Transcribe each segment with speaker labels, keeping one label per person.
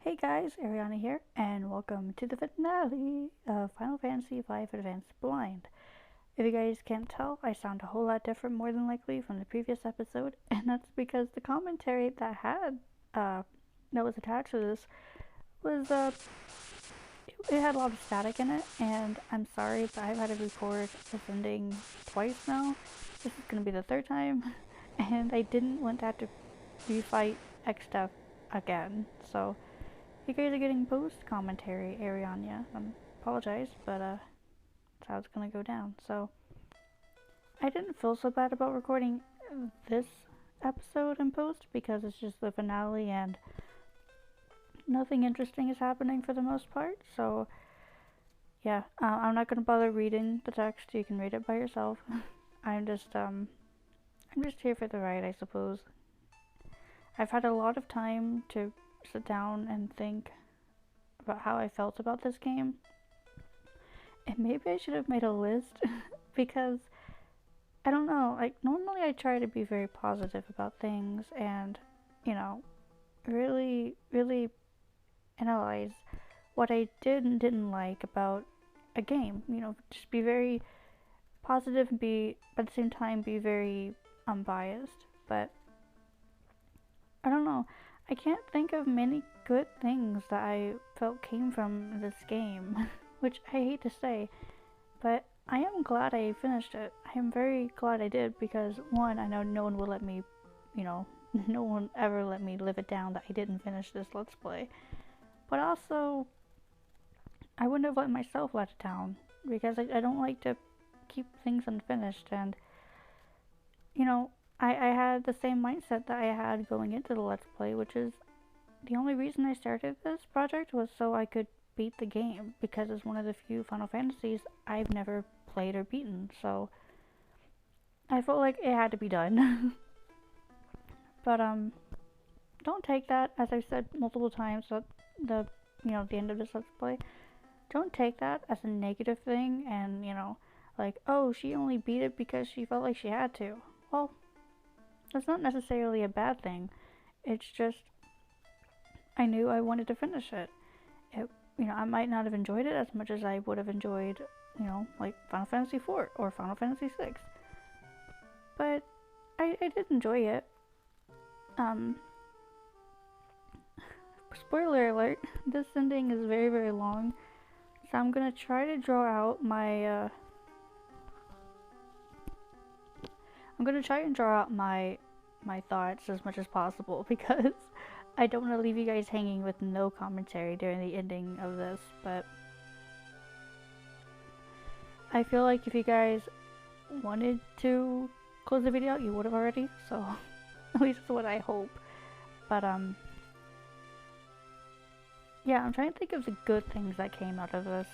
Speaker 1: Hey guys, Ariana here, and welcome to the finale of Final Fantasy V Advanced Blind. If you guys can't tell, I sound a whole lot different more than likely from the previous episode, and that's because the commentary uh, that was attached to this was it had a lot of static in it, and I'm sorry, but I've had to record this ending twice now. This is gonna be the third time, and I didn't want to have to refight X stuff again, so. You guys are getting post commentary, Ariana. I apologize, but that's how it's gonna go down. So I didn't feel so bad about recording this episode in post because it's just the finale and nothing interesting is happening for the most part. So yeah, I'm not gonna bother reading the text. You can read it by yourself. I'm just I'm just here for the ride, I suppose. I've had a lot of time to sit down and think about how I felt about this game. And maybe I should have made a list because I don't know, like normally I try to be very positive about things and, you know, really analyze what I did and didn't like about a game. You know, just be very positive and be, but at the same time, be very unbiased. But I don't know. I can't think of many good things that I felt came from this game, which I hate to say, but I am glad I finished it. I am very glad I did because one, I know no one will let me, you know, no one ever let me live it down that I didn't finish this Let's Play. But also, I wouldn't have let myself let it down because I don't like to keep things unfinished and, you know, I had the same mindset that I had going into the Let's Play, which is the only reason I started this project was so I could beat the game, because it's one of the few Final Fantasies I've never played or beaten, so I felt like it had to be done. But, don't take that, as I've said multiple times, at the end of this Let's Play, don't take that as a negative thing and, like, oh, she only beat it because she felt like she had to. Well, that's not necessarily a bad thing. It's just I knew I wanted to finish it. I might not have enjoyed it as much as I would have enjoyed, like Final Fantasy IV or Final Fantasy VI. But I did enjoy it. Um, Spoiler alert, this ending is very long, so I'm gonna try to draw out my thoughts as much as possible because I don't want to leave you guys hanging with no commentary during the ending of this, but I feel like if you guys wanted to close the video out, you would have already, so at least that's what I hope. But yeah, I'm trying to think of the good things that came out of this.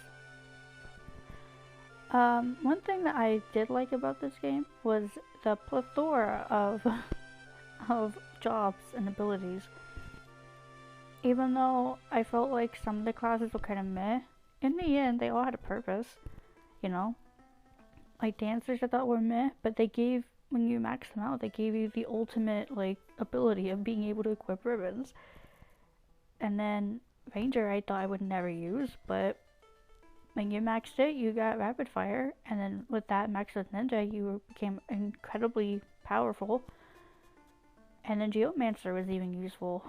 Speaker 1: One thing that I did like about this game was the plethora of jobs and abilities. Even though I felt like some of the classes were kind of meh, in the end they all had a purpose, you know? Like dancers I thought were meh, but when you max them out, they gave you the ultimate, like, ability of being able to equip ribbons. And then Ranger I thought I would never use, but when you maxed it, you got rapid fire, and then with that maxed with ninja, you became incredibly powerful. And then Geomancer was even useful.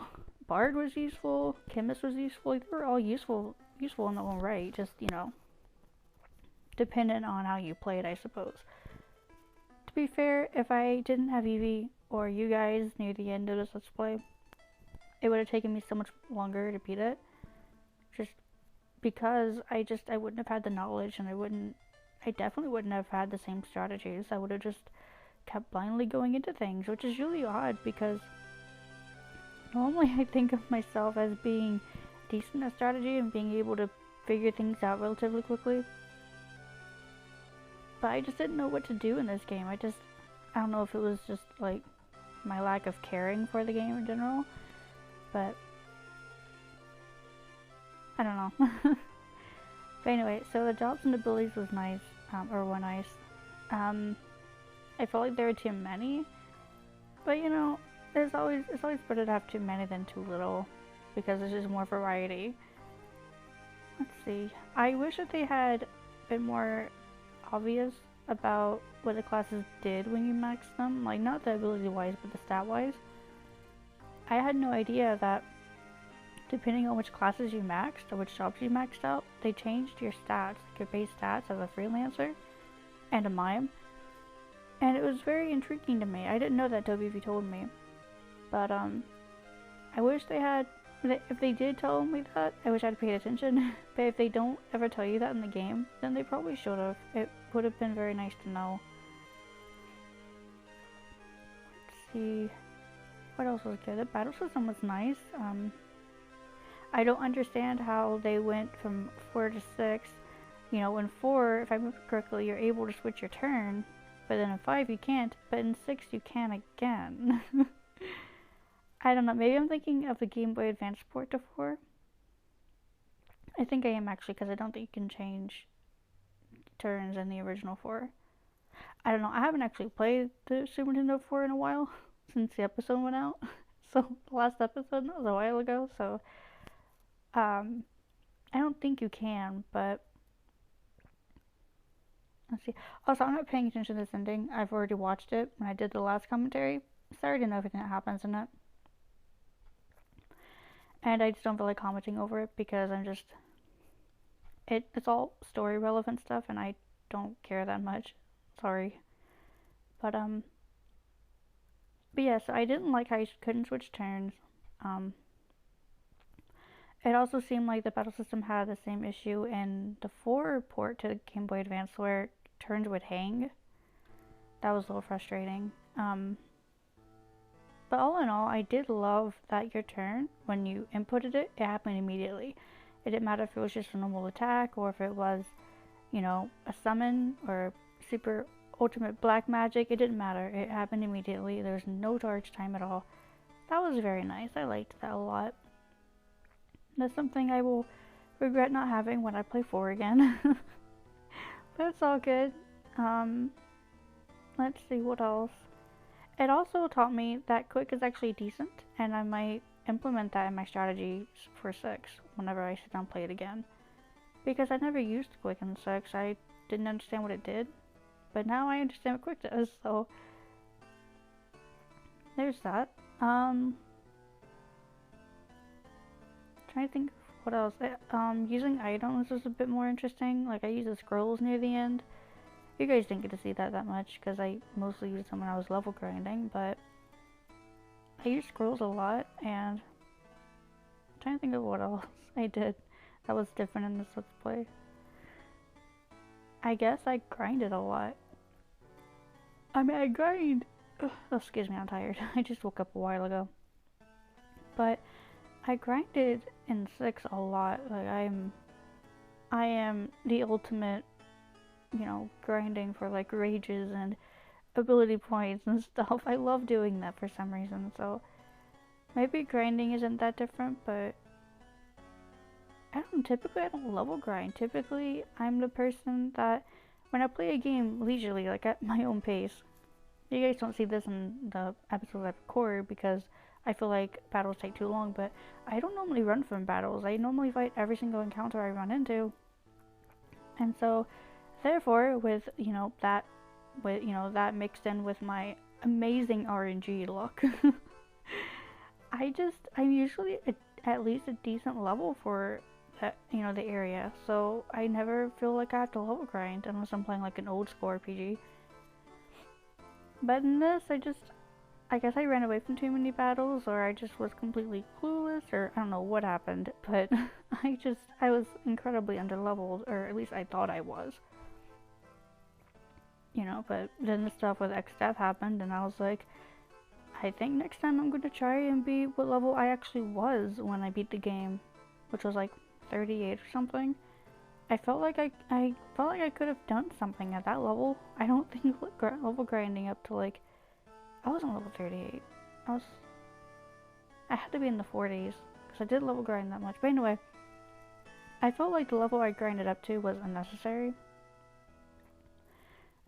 Speaker 1: Bard was useful. Chemist was useful. They were all useful in their own right. Just, dependent on how you played, I suppose. To be fair, if I didn't have Eevee or you guys near the end of this Let's Play, it would have taken me so much longer to beat it. Just because I wouldn't have had the knowledge, and I definitely wouldn't have had the same strategies. I would have just kept blindly going into things, which is really odd because normally I think of myself as being decent at strategy and being able to figure things out relatively quickly. But I just didn't know what to do in this game. I don't know if it was just like my lack of caring for the game in general, but I don't know. But anyway, so the jobs and abilities was nice, were nice. I felt like there were too many, but it's always better to have too many than too little. because there's just more variety. Let's see. I wish that they had been more obvious about what the classes did when you maxed them. Like, not the ability wise, but the stat wise. I had no idea that depending on which classes you maxed or which jobs you maxed out, they changed your stats, your base stats as a freelancer and a mime. And it was very intriguing to me. I didn't know that WV told me. But I wish they had, if they did tell me that, I wish I'd paid attention. But if they don't ever tell you that in the game, then they probably should have. It would have been very nice to know. Let's see. What else was good? The battle system was nice. I don't understand how they went from 4 to 6. You know, in 4, if I remember correctly, you're able to switch your turn. But then in 5 you can't. But in 6 you can again. I don't know. Maybe I'm thinking of the Game Boy Advance port to 4. I think I am actually, because I don't think you can change turns in the original 4. I don't know. I haven't actually played the Super Nintendo 4 in a while. Since the episode went out. So the last episode, that was a while ago, so I don't think you can, but let's see. Also, I'm not paying attention to this ending. I've already watched it when I did the last commentary. Sorry to know everything that happens in it. And I just don't feel like commenting over it because I'm just it's all story relevant stuff and I don't care that much. Sorry. But yeah, so I didn't like how you couldn't switch turns. It also seemed like the battle system had the same issue in the 4 port to the Game Boy Advance where turns would hang. That was a little frustrating. But all in all, I did love that your turn, when you inputted it, it happened immediately. It didn't matter if it was just a normal attack or if it was, you know, a summon or super ultimate black magic. It didn't matter. It happened immediately. There was no charge time at all. That was very nice. I liked that a lot. That's something I will regret not having when I play 4 again. But it's all good. Let's see what else. It also taught me that quick is actually decent, and I might implement that in my strategy for 6 whenever I sit down and play it again. Because I never used quick in 6. I didn't understand what it did. But now I understand what quick does, so there's that. Trying to think what else. Using items was a bit more interesting. Like I used the scrolls near the end. You guys didn't get to see that much because I mostly used them when I was level grinding, but I used scrolls a lot, and I'm trying to think of what else I did that was different in this Let's Play. I guess I grinded a lot. I mean, I grind. Ugh, oh, excuse me, I'm tired. I just woke up a while ago. But I grinded in 6 a lot. Like I am the ultimate, you know, grinding for like rages and ability points and stuff. I love doing that for some reason. So maybe grinding isn't that different, but typically I don't level grind. Typically I'm the person that when I play a game leisurely, like at my own pace, you guys don't see this in the episodes I record because I feel like battles take too long, but I don't normally run from battles. I normally fight every single encounter I run into. And so therefore with, you know, that mixed in with my amazing RNG luck, I'm usually at least a decent level for that, you know, the area. So I never feel like I have to level grind unless I'm playing like an old school RPG. But in this, I guess I ran away from too many battles, or I just was completely clueless, or I don't know what happened, but I was incredibly underleveled, or at least I thought I was. You know, but then the stuff with X-Death happened, and I was like, I think next time I'm going to try and be what level I actually was when I beat the game, which was like 38 or something. I felt like I could have done something at that level. I don't think level grinding up to like, I wasn't level 38. I had to be in the 40s because I did level grind that much. But anyway, I felt like the level I grinded up to was unnecessary.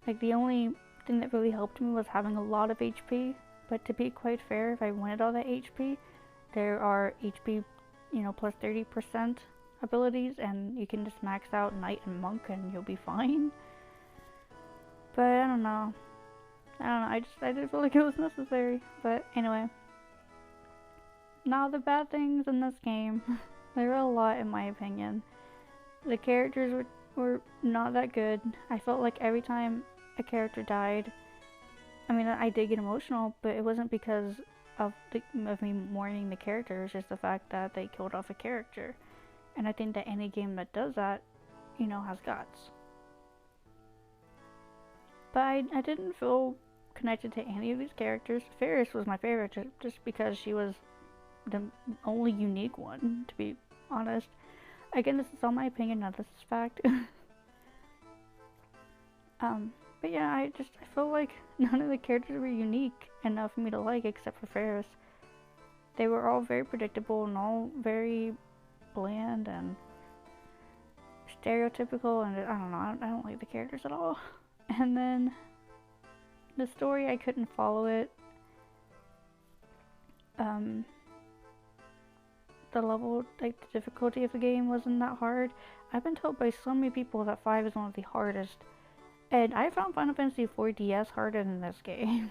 Speaker 1: Like the only thing that really helped me was having a lot of HP. But to be quite fair, if I wanted all that HP, there are HP you know, plus 30% abilities, and you can just max out Knight and Monk and you'll be fine. But I don't know. I didn't feel like it was necessary. But anyway. Now the bad things in this game. There were a lot in my opinion. The characters were not that good. I felt like every time a character died, I mean, I did get emotional, but it wasn't because of me mourning the character. It's just the fact that they killed off a character. And I think that any game that does that, you know, has guts. But I didn't feel connected to any of these characters. Ferris was my favorite just because she was the only unique one, to be honest. Again, this is all my opinion, not this is fact. But yeah, I feel like none of the characters were unique enough for me to like except for Ferris. They were all very predictable and all very bland and stereotypical, and I don't know, I don't like the characters at all. And then the story, I couldn't follow it. The level, like the difficulty of the game wasn't that hard. I've been told by so many people that 5 is one of the hardest. And I found Final Fantasy IV DS harder than this game.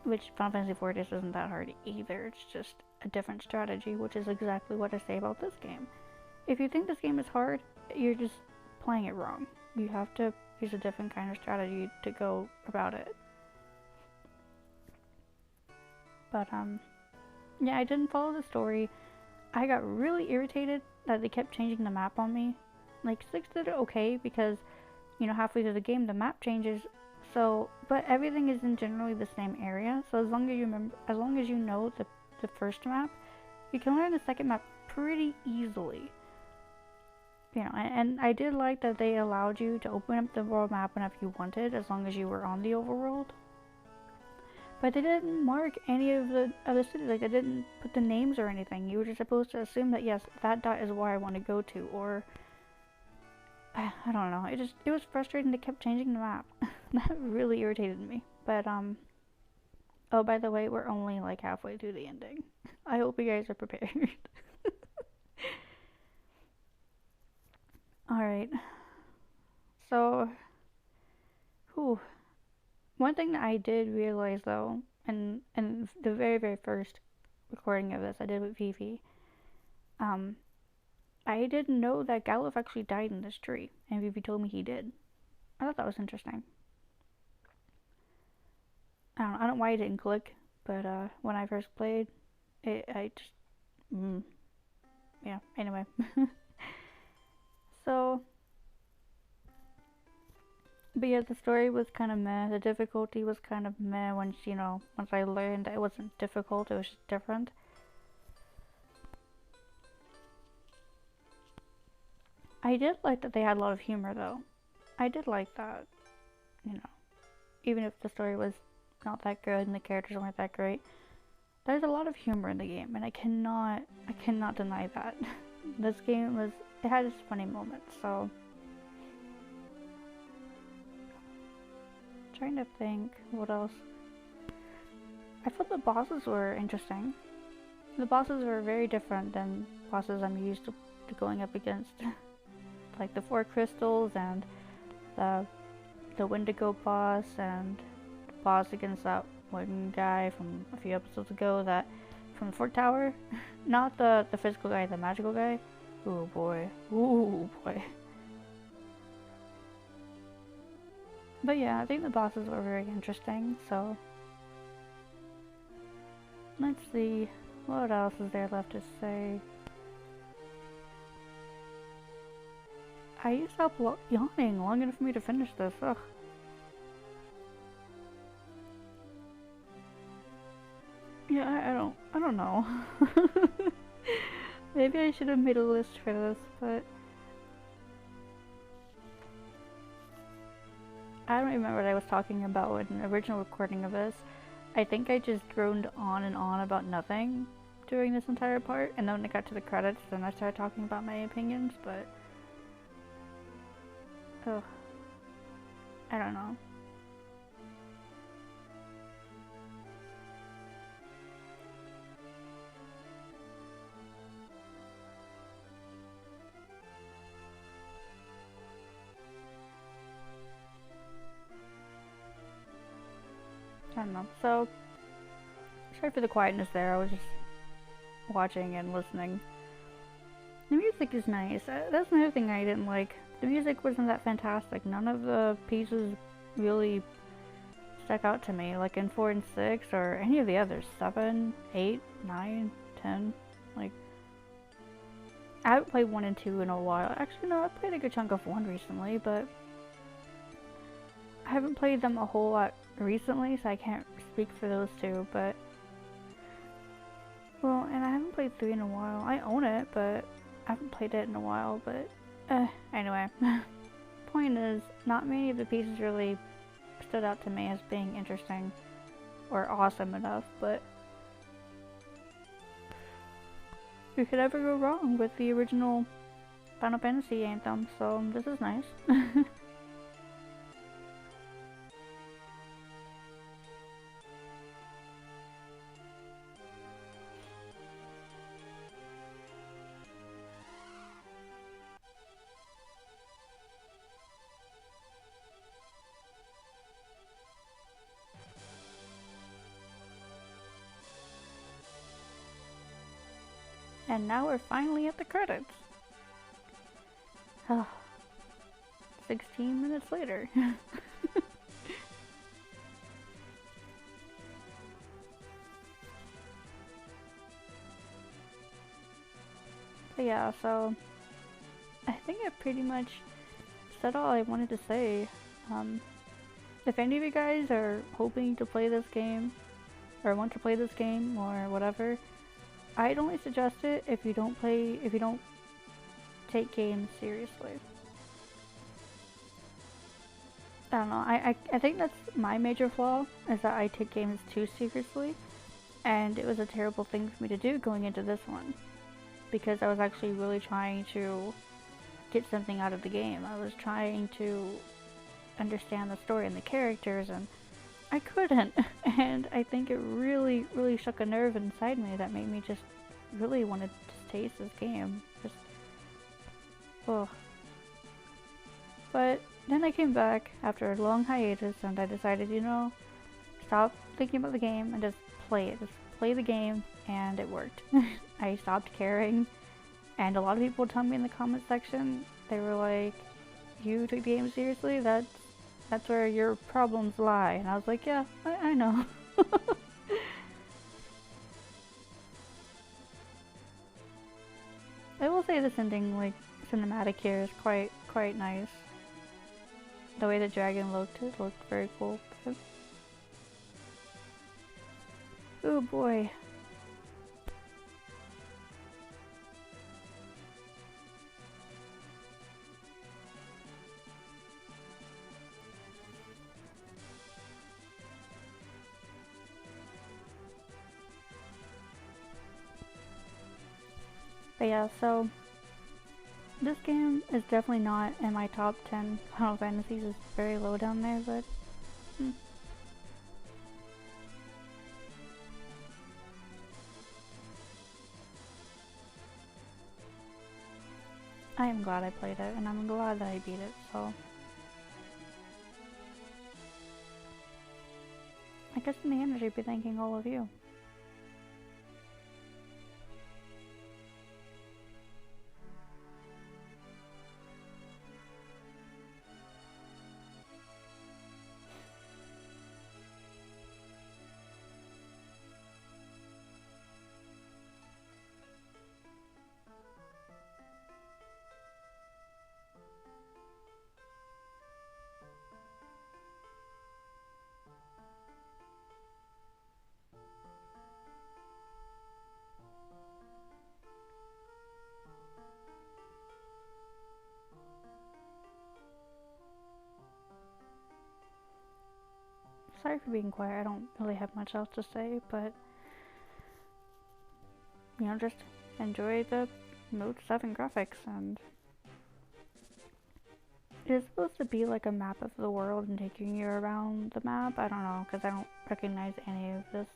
Speaker 1: Which Final Fantasy IV DS isn't that hard either. It's just a different strategy, which is exactly what I say about this game. If you think this game is hard, you're just playing it wrong. You have to use a different kind of strategy to go about it. But yeah, I didn't follow the story. I got really irritated that they kept changing the map on me. Like 6 did it okay because, you know, halfway through the game the map changes. So, but everything is in generally the same area. So as long as you remember, as long as you know the first map, you can learn the second map pretty easily. You know, and I did like that they allowed you to open up the world map whenever you wanted, as long as you were on the overworld. But they didn't mark any of the other cities, like they didn't put the names or anything. You were just supposed to assume that yes, that dot is where I want to go to, or I don't know. It was frustrating. They kept changing the map. That really irritated me. But oh, by the way, we're only like halfway through the ending. I hope you guys are prepared. Alright. So, whew. One thing that I did realize though, and the very first recording of this I did with Vivi, I didn't know that Galuf actually died in this tree, and Vivi told me he did. I thought that was interesting. I don't know why it didn't click, but when I first played, I just, yeah, anyway. So, but yeah, the story was kind of meh. The difficulty was kind of meh once I learned that it wasn't difficult, it was just different. I did like that they had a lot of humor though. I did like that, you know. Even if the story was not that good and the characters weren't that great, there's a lot of humor in the game, and I cannot deny that. This game it had its funny moments, so. Trying to think what else. I thought the bosses were interesting. The bosses were very different than bosses I'm used to going up against. Like the 4 crystals and the Wendigo boss and the boss against that one guy from a few episodes ago from the Fort Tower. Not the physical guy, the magical guy. Ooh boy. Ooh boy. But yeah, I think the bosses were very interesting, so let's see, what else is there left to say? I stopped yawning long enough for me to finish this, ugh. Yeah, I don't know. Maybe I should have made a list for this, but I don't remember what I was talking about in the original recording of this. I think I just droned on and on about nothing during this entire part, and then when it got to the credits, then I started talking about my opinions, but oh, I don't know. don't know. So, sorry for the quietness there. I was just watching and listening. The music is nice. That's another thing I didn't like. The music wasn't that fantastic. None of the pieces really stuck out to me, like in 4 and 6 or any of the others. 7, 8, 9, 10. Like, I haven't played 1 and 2 in a while. Actually, no, I played a good chunk of 1 recently, but I haven't played them a whole lot recently, so I can't speak for those two, but... Well, and I haven't played 3 in a while. I own it, but I haven't played it in a while, but... anyway. Point is, not many of the pieces really stood out to me as being interesting or awesome enough, but... Who could ever go wrong with the original Final Fantasy anthem, so this is nice. And now we're finally at the credits. 16 minutes later. But yeah, so I think I pretty much said all I wanted to say. If any of you guys are hoping to play this game, or want to play this game, or whatever, I'd only suggest it if you don't take games seriously. I don't know, I think that's my major flaw, is that I take games too seriously, and it was a terrible thing for me to do going into this one, because I was actually really trying to get something out of the game. I was trying to understand the story and the characters, and I couldn't, and I think it really, really shook a nerve inside me that made me just really want to taste this game. Just, oh. But then I came back after a long hiatus, and I decided, you know, stop thinking about the game and just play it. Just play the game, and it worked. I stopped caring, and a lot of people tell me in the comment section, they were like, you took the game seriously? That's where your problems lie. And I was like, yeah, I know. I will say this ending, like, cinematic here is quite nice. The way the dragon looked, it looked very cool. Oh boy. But yeah, so this game is definitely not in my top 10 Final Fantasies. It's very low down there, but I am glad I played it, and I'm glad that I beat it, so I guess in the end I should be thanking all of you. Sorry for being quiet, I don't really have much else to say, but you know, just enjoy the Mode 7 graphics, and it is supposed to be like a map of the world and taking you around the map. I don't know, because I don't recognize any of this.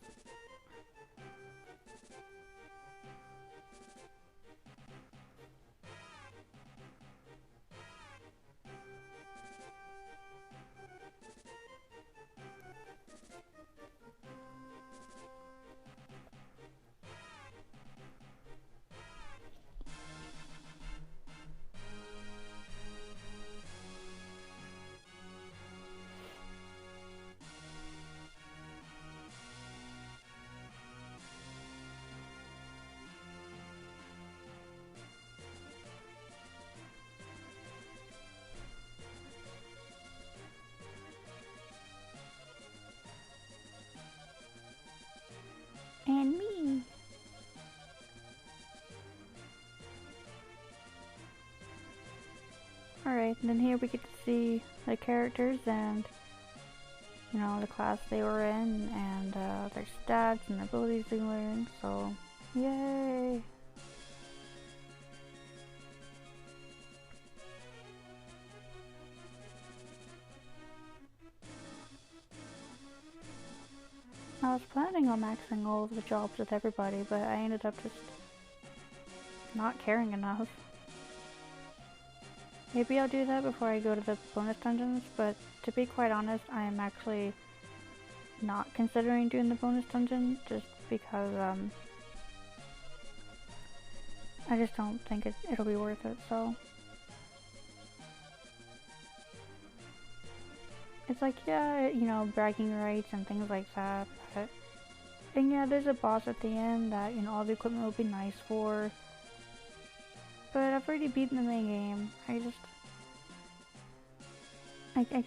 Speaker 1: Anyway, then here we get to see the characters and, you know, the class they were in and their stats and abilities they learned, so yay! I was planning on maxing all of the jobs with everybody, but I ended up just not caring enough. Maybe I'll do that before I go to the bonus dungeons, but to be quite honest, I am actually not considering doing the bonus dungeon just because I just don't think it'll be worth it, so. It's like, yeah, you know, bragging rights and things like that, but, and yeah, there's a boss at the end that, you know, all the equipment will be nice for, but I've already beaten the main game. I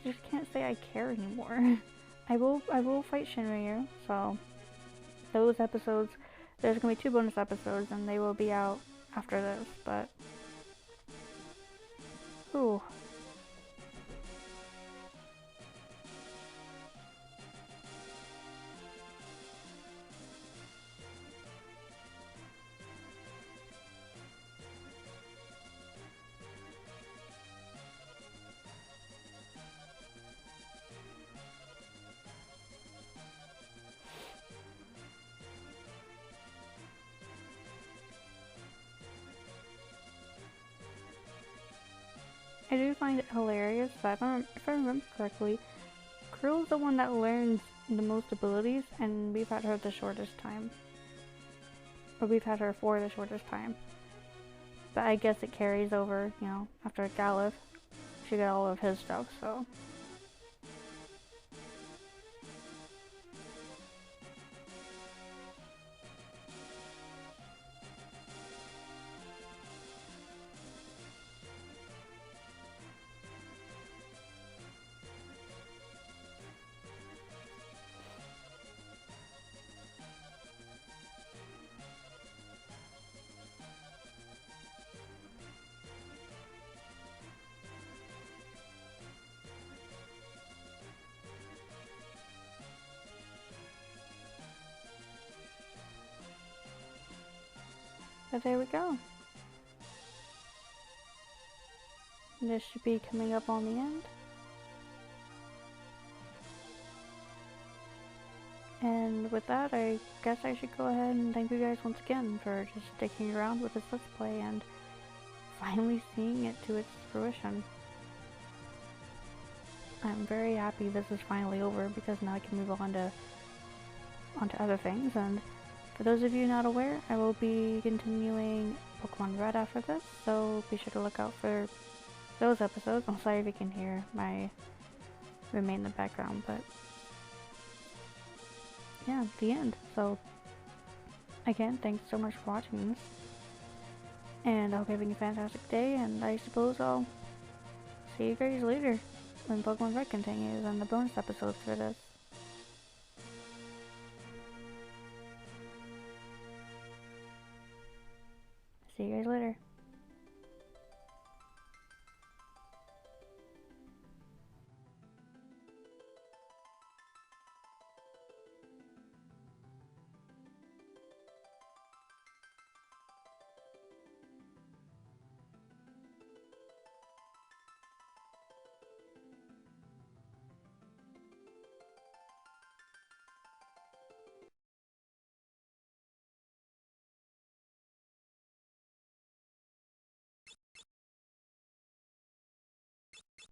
Speaker 1: just can't say I care anymore. I will fight Shinryu, so those episodes, there's gonna be 2 bonus episodes and they will be out after this, but, ooh. I do find it hilarious that if I remember correctly, Krill's the one that learns the most abilities, and we've had her the shortest time. Or we've had her for the shortest time. But I guess it carries over, you know, after Galuf. She got all of his stuff, so. But there we go. This should be coming up on the end. And with that, I guess I should go ahead and thank you guys once again for just sticking around with this Let's Play and finally seeing it to its fruition. I'm very happy this is finally over because now I can move on to onto other things, and for those of you not aware, I will be continuing Pokémon Red after this, so be sure to look out for those episodes. I'm sorry if you can hear my roommate in the background, but yeah, the end. So again, thanks so much for watching this, and I hope you're having a fantastic day, and I suppose I'll see you guys later when Pokemon Red continues and the bonus episodes for this. See you guys later.